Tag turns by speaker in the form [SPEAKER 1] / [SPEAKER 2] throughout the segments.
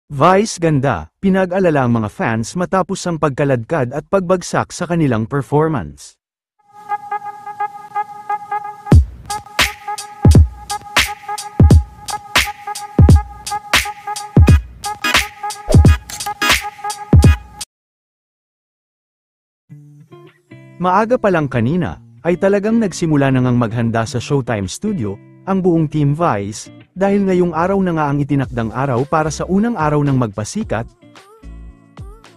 [SPEAKER 1] Vice ganda, pinag-alala ang mga fans matapos ang pagkaladkad at pagbagsak sa kanilang performance. Maaga pa lang kanina, ay talagang nagsimula na ngang maghanda sa Showtime Studio, ang buong Team Vice, dahil ngayong araw na nga ang itinakdang araw para sa unang araw ng magpasikat.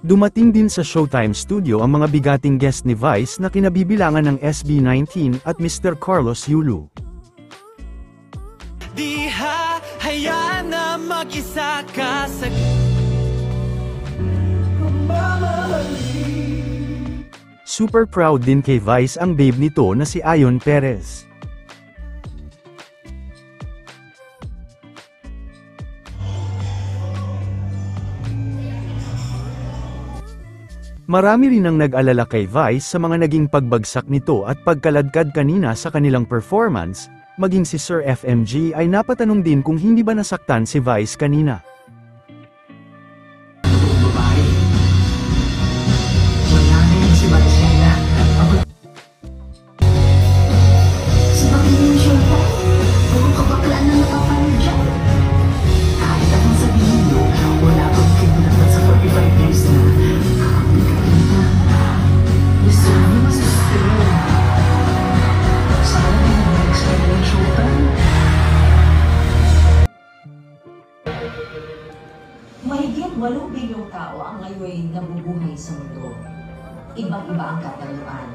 [SPEAKER 1] Dumating din sa Showtime Studio ang mga bigating guest ni Vice na kinabibilangan ng SB19 at Mr. Carlos Yulu.
[SPEAKER 2] Di hayaan na mag-isa ka sa
[SPEAKER 1] Super proud din kay Vice ang babe nito na si Ayon Perez. Marami rin ang nag-alala kay Vice sa mga naging pagbagsak nito at pagkaladkad kanina sa kanilang performance, maging si Sir FMG ay napatanong din kung hindi ba nasaktan si Vice kanina.
[SPEAKER 3] Mahigit 8 bilyong tao ang ngayon nabubuhay sa mundo. Ibang-iba ang katanungan.